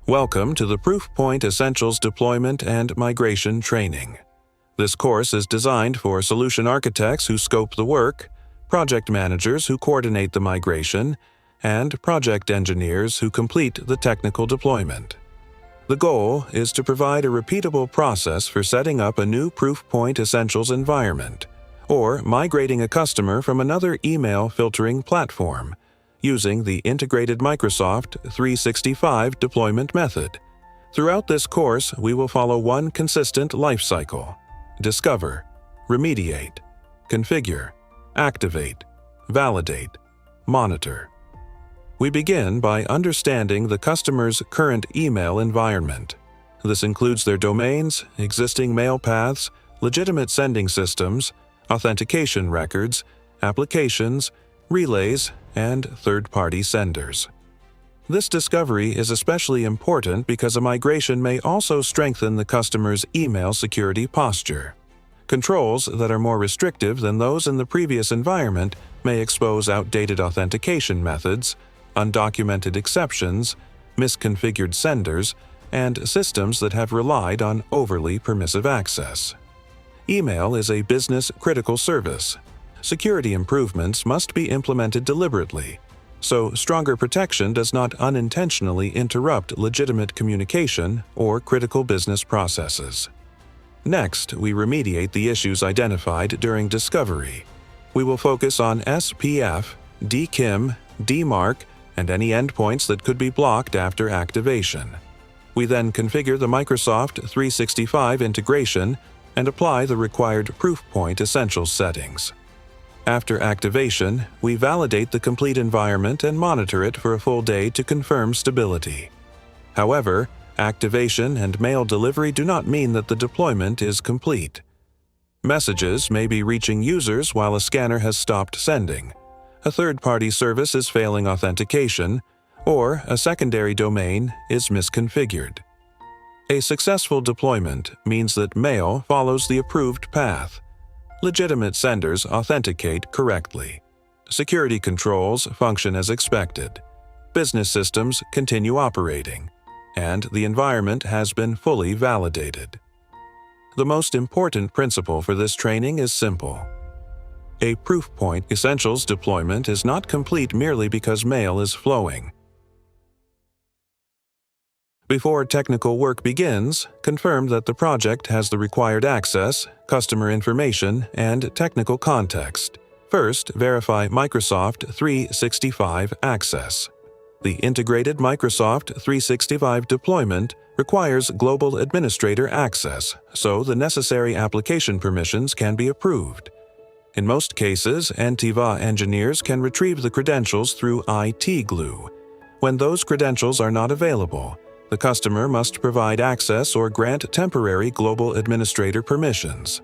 Welcome to the Proofpoint Essentials Deployment and Migration Training. This course is designed for solution architects who scope the work, project managers who coordinate the migration, and project engineers who complete the technical deployment. The goal is to provide a repeatable process for setting up a new Proofpoint Essentials environment, or migrating a customer from another email filtering platform, using the integrated Microsoft 365 deployment method. Throughout this course, we will follow one consistent life cycle: discover, remediate, configure, activate, validate, monitor. We begin by understanding the customer's current email environment. This includes their domains, existing mail paths, legitimate sending systems, authentication records, applications, relays, and third-party senders. This discovery is especially important because a migration may also strengthen the customer's email security posture. Controls that are more restrictive than those in the previous environment may expose outdated authentication methods, undocumented exceptions, misconfigured senders, and systems that have relied on overly permissive access. Email is a business-critical service. Security improvements must be implemented deliberately, so stronger protection does not unintentionally interrupt legitimate communication or critical business processes. Next, we remediate the issues identified during discovery. We will focus on SPF, DKIM, DMARC, and any endpoints that could be blocked after activation. We then configure the Microsoft 365 integration and apply the required Proofpoint Essentials settings. After activation, we validate the complete environment and monitor it for a full day to confirm stability. However, activation and mail delivery do not mean that the deployment is complete. Messages may be reaching users while a scanner has stopped sending, a third-party service is failing authentication, or a secondary domain is misconfigured. A successful deployment means that mail follows the approved path. Legitimate senders authenticate correctly. Security controls function as expected. Business systems continue operating, and the environment has been fully validated. The most important principle for this training is simple. A Proofpoint Essentials deployment is not complete merely because mail is flowing. Before technical work begins, confirm that the project has the required access, customer information, and technical context. First, verify Microsoft 365 access. The integrated Microsoft 365 deployment requires global administrator access, so the necessary application permissions can be approved. In most cases, Antiva engineers can retrieve the credentials through IT glue. When those credentials are not available, the customer must provide access or grant temporary global administrator permissions.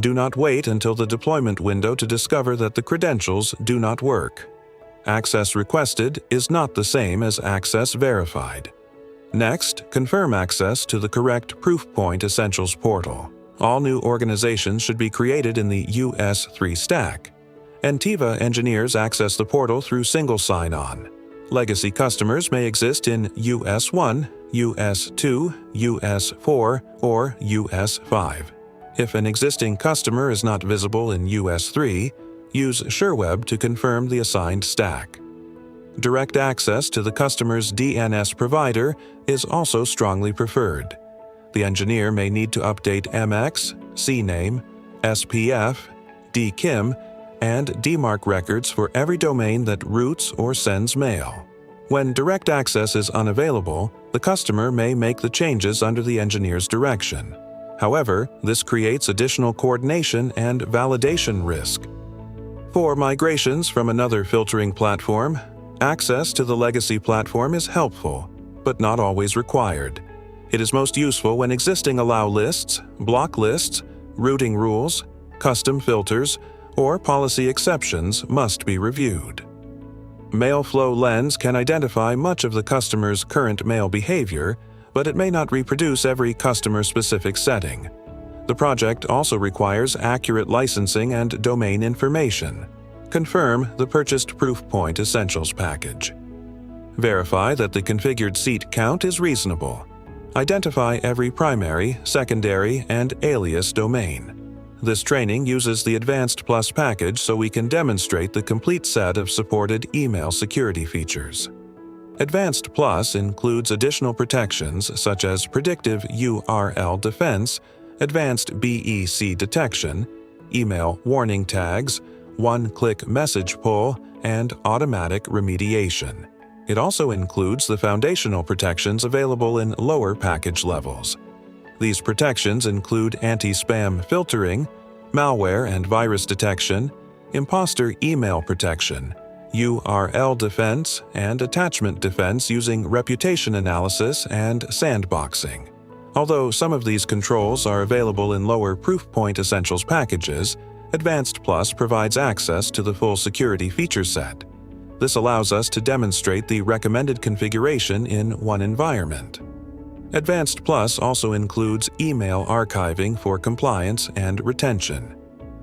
Do not wait until the deployment window to discover that the credentials do not work. Access requested is not the same as access verified. Next, confirm access to the correct Proofpoint Essentials portal. All new organizations should be created in the US3 stack. Antiva engineers access the portal through single sign-on. Legacy customers may exist in US1, US2, US4, or US5. If an existing customer is not visible in US3, use SureWeb to confirm the assigned stack. Direct access to the customer's DNS provider is also strongly preferred. The engineer may need to update MX, CNAME, SPF, DKIM, and DMARC records for every domain that routes or sends mail. When direct access is unavailable, the customer may make the changes under the engineer's direction. However, this creates additional coordination and validation risk. For migrations from another filtering platform, access to the legacy platform is helpful, but not always required. It is most useful when existing allow lists, block lists, routing rules, custom filters, or policy exceptions must be reviewed. Mailflow Lens can identify much of the customer's current mail behavior, but it may not reproduce every customer-specific setting. The project also requires accurate licensing and domain information. Confirm the purchased Proofpoint Essentials package. Verify that the configured seat count is reasonable. Identify every primary, secondary, and alias domain. This training uses the Advanced Plus package so we can demonstrate the complete set of supported email security features. Advanced Plus includes additional protections such as predictive URL defense, advanced BEC detection, email warning tags, one-click message pull, and automatic remediation. It also includes the foundational protections available in lower package levels. These protections include anti-spam filtering, malware and virus detection, imposter email protection, URL defense, and attachment defense using reputation analysis and sandboxing. Although some of these controls are available in lower Proofpoint Essentials packages, Advanced Plus provides access to the full security feature set. This allows us to demonstrate the recommended configuration in one environment. Advanced Plus also includes email archiving for compliance and retention.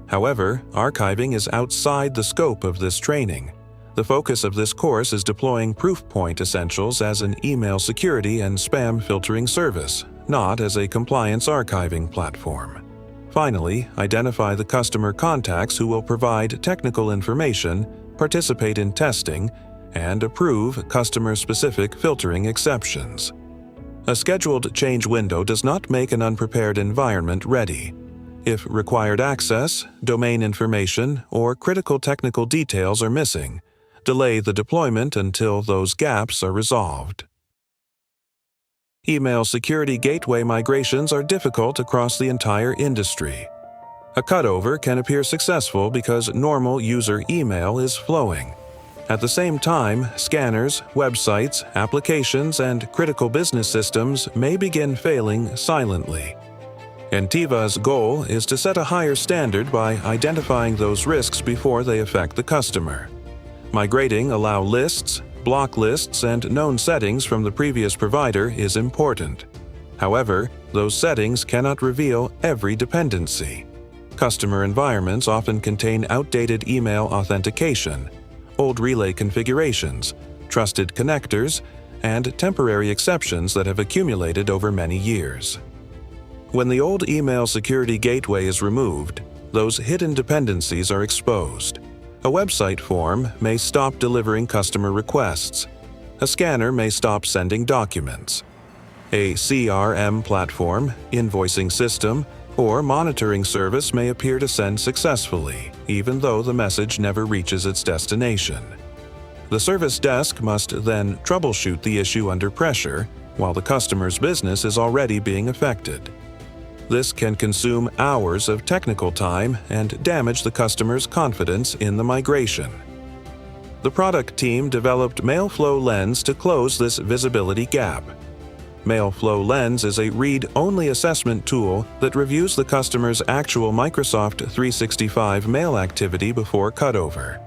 However, archiving is outside the scope of this training. The focus of this course is deploying Proofpoint Essentials as an email security and spam filtering service, not as a compliance archiving platform. Finally, identify the customer contacts who will provide technical information, participate in testing, and approve customer-specific filtering exceptions. A scheduled change window does not make an unprepared environment ready. If required access, domain information, or critical technical details are missing, delay the deployment until those gaps are resolved. Email security gateway migrations are difficult across the entire industry. A cutover can appear successful because normal user email is flowing. At the same time, scanners, websites, applications, and critical business systems may begin failing silently. Entiva's goal is to set a higher standard by identifying those risks before they affect the customer. Migrating allow lists, block lists, and known settings from the previous provider is important. However, those settings cannot reveal every dependency. Customer environments often contain outdated email authentication, old relay configurations, trusted connectors, and temporary exceptions that have accumulated over many years. When the old email security gateway is removed, those hidden dependencies are exposed. A website form may stop delivering customer requests. A scanner may stop sending documents. A CRM platform, invoicing system, or monitoring service may appear to send successfully, even though the message never reaches its destination. The service desk must then troubleshoot the issue under pressure, while the customer's business is already being affected. This can consume hours of technical time and damage the customer's confidence in the migration. The product team developed Mailflow Lens to close this visibility gap. Mailflow Lens is a read-only assessment tool that reviews the customer's actual Microsoft 365 mail activity before cutover.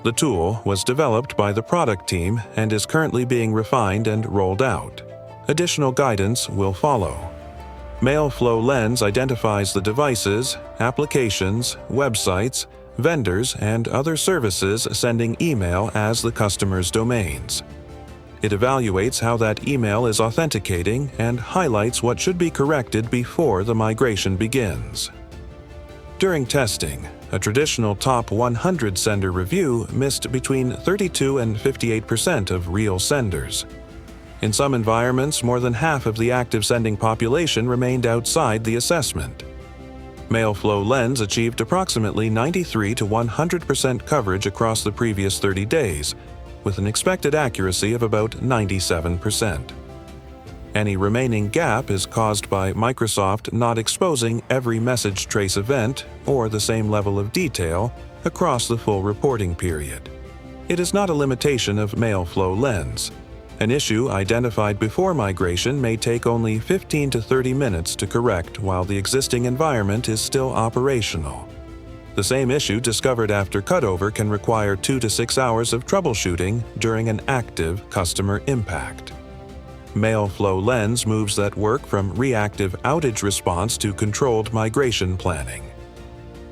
The tool was developed by the product team and is currently being refined and rolled out. Additional guidance will follow. Mailflow Lens identifies the devices, applications, websites, vendors, and other services sending email as the customer's domains. It evaluates how that email is authenticating and highlights what should be corrected before the migration begins. During testing, a traditional top 100 sender review missed between 32 and 58% of real senders. In some environments, more than half of the active sending population remained outside the assessment. Mailflow Lens achieved approximately 93 to 100% coverage across the previous 30 days, with an expected accuracy of about 97%. Any remaining gap is caused by Microsoft not exposing every message trace event or the same level of detail across the full reporting period. It is not a limitation of Mailflow Lens. An issue identified before migration may take only 15 to 30 minutes to correct while the existing environment is still operational. The same issue discovered after cutover can require 2 to 6 hours of troubleshooting during an active customer impact. Mailflow Lens moves that work from reactive outage response to controlled migration planning.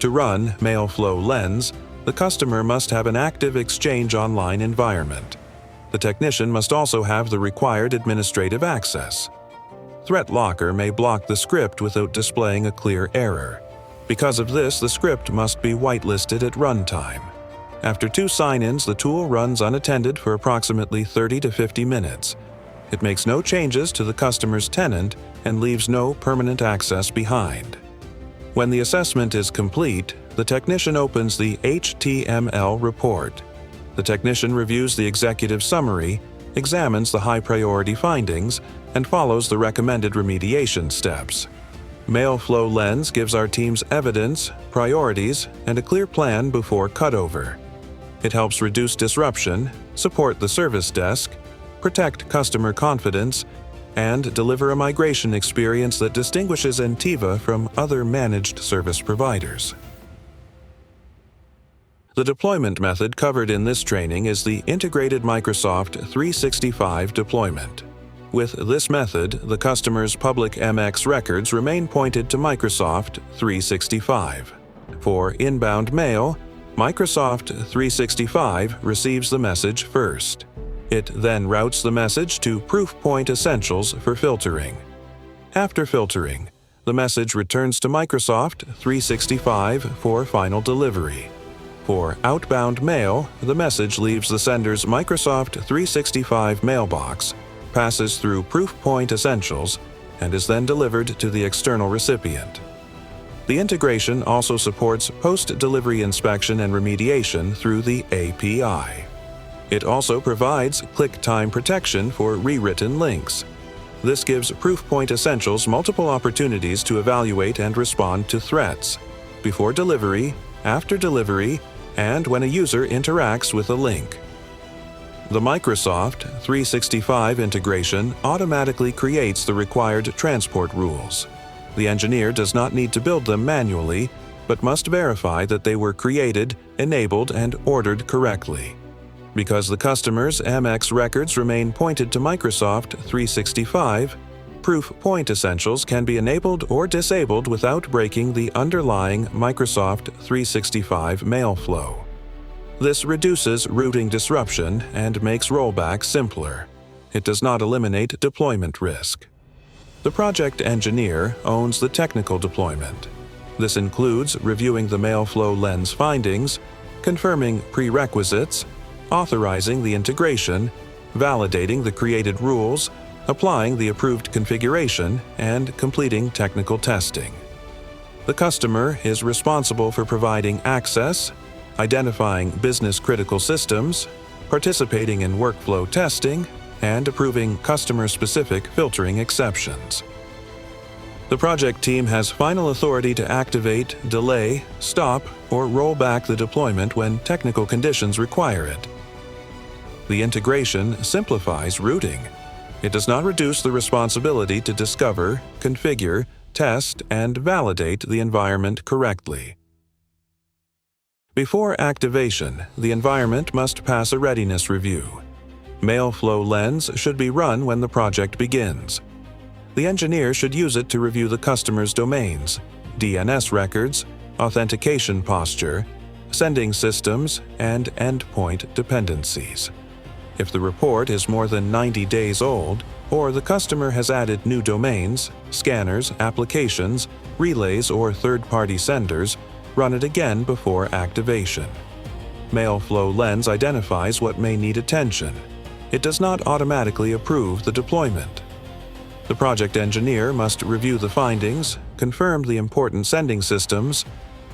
To run Mailflow Lens, the customer must have an active Exchange Online environment. The technician must also have the required administrative access. Threat Locker may block the script without displaying a clear error. Because of this, the script must be whitelisted at runtime. After 2 sign-ins, the tool runs unattended for approximately 30 to 50 minutes. It makes no changes to the customer's tenant and leaves no permanent access behind. When the assessment is complete, the technician opens the HTML report. The technician reviews the executive summary, examines the high-priority findings, and follows the recommended remediation steps. Mailflow Lens gives our teams evidence, priorities, and a clear plan before cutover. It helps reduce disruption, support the service desk, protect customer confidence, and deliver a migration experience that distinguishes Entiva from other managed service providers. The deployment method covered in this training is the Integrated Microsoft 365 deployment. With this method, the customer's public MX records remain pointed to Microsoft 365. For inbound mail, Microsoft 365 receives the message first. It then routes the message to Proofpoint Essentials for filtering. After filtering, the message returns to Microsoft 365 for final delivery. For outbound mail, the message leaves the sender's Microsoft 365 mailbox, passes through Proofpoint Essentials, and is then delivered to the external recipient. The integration also supports post-delivery inspection and remediation through the API. It also provides click time protection for rewritten links. This gives Proofpoint Essentials multiple opportunities to evaluate and respond to threats before delivery, after delivery, and when a user interacts with a link. The Microsoft 365 integration automatically creates the required transport rules. The engineer does not need to build them manually, but must verify that they were created, enabled, and ordered correctly. Because the customer's MX records remain pointed to Microsoft 365, Proofpoint Essentials can be enabled or disabled without breaking the underlying Microsoft 365 mail flow. This reduces routing disruption and makes rollback simpler. It does not eliminate deployment risk. The project engineer owns the technical deployment. This includes reviewing the Mailflow Lens findings, confirming prerequisites, authorizing the integration, validating the created rules, applying the approved configuration, and completing technical testing. The customer is responsible for providing access, identifying business-critical systems, participating in workflow testing, and approving customer-specific filtering exceptions. The project team has final authority to activate, delay, stop, or roll back the deployment when technical conditions require it. The integration simplifies routing. It does not reduce the responsibility to discover, configure, test, and validate the environment correctly. Before activation, the environment must pass a readiness review. Mailflow Lens should be run when the project begins. The engineer should use it to review the customer's domains, DNS records, authentication posture, sending systems, and endpoint dependencies. If the report is more than 90 days old, or the customer has added new domains, scanners, applications, relays, or third-party senders, run it again before activation. Mailflow Lens identifies what may need attention. It does not automatically approve the deployment. The project engineer must review the findings, confirm the important sending systems,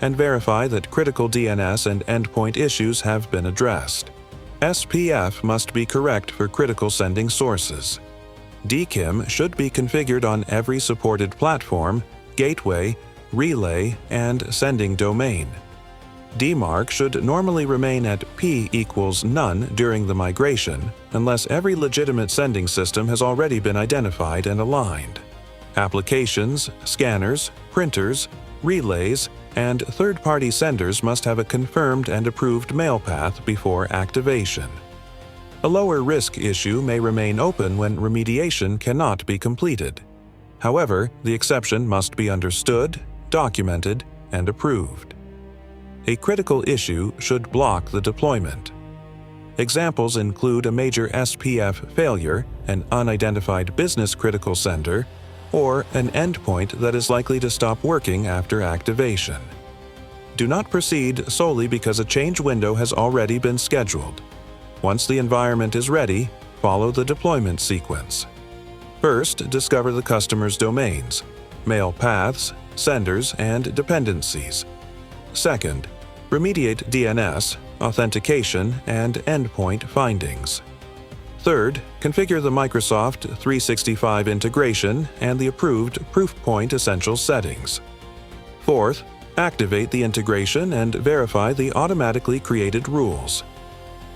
and verify that critical DNS and endpoint issues have been addressed. SPF must be correct for critical sending sources. DKIM should be configured on every supported platform, gateway, relay, and sending domain. DMARC should normally remain at P equals none during the migration, unless every legitimate sending system has already been identified and aligned. Applications, scanners, printers, relays, and third-party senders must have a confirmed and approved mail path before activation. A lower risk issue may remain open when remediation cannot be completed. However, the exception must be understood, documented, and approved. A critical issue should block the deployment. Examples include a major SPF failure, an unidentified business-critical sender, or an endpoint that is likely to stop working after activation. Do not proceed solely because a change window has already been scheduled. Once the environment is ready, follow the deployment sequence. First, discover the customer's domains, mail paths, senders, and dependencies. Second, remediate DNS, authentication, and endpoint findings. Third, configure the Microsoft 365 integration and the approved Proofpoint Essentials settings. Fourth, activate the integration and verify the automatically created rules.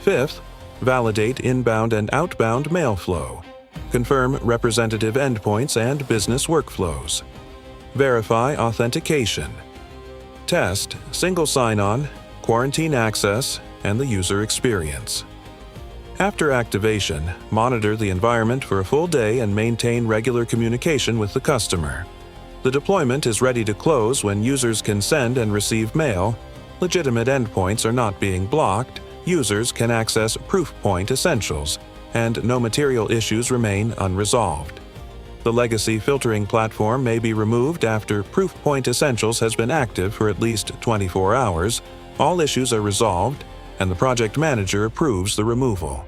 Fifth, validate inbound and outbound mail flow. Confirm representative endpoints and business workflows. Verify authentication. Test single sign-on, quarantine access, and the user experience. After activation, monitor the environment for a full day and maintain regular communication with the customer. The deployment is ready to close when users can send and receive mail, legitimate endpoints are not being blocked, users can access Proofpoint Essentials, and no material issues remain unresolved. The legacy filtering platform may be removed after Proofpoint Essentials has been active for at least 24 hours, all issues are resolved, and the project manager approves the removal.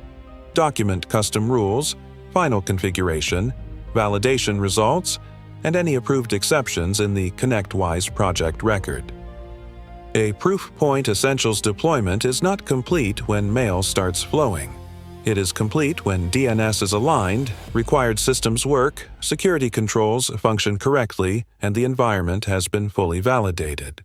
Document custom rules, final configuration, validation results, and any approved exceptions in the ConnectWise project record. A Proofpoint Essentials deployment is not complete when mail starts flowing. It is complete when DNS is aligned, required systems work, security controls function correctly, and the environment has been fully validated.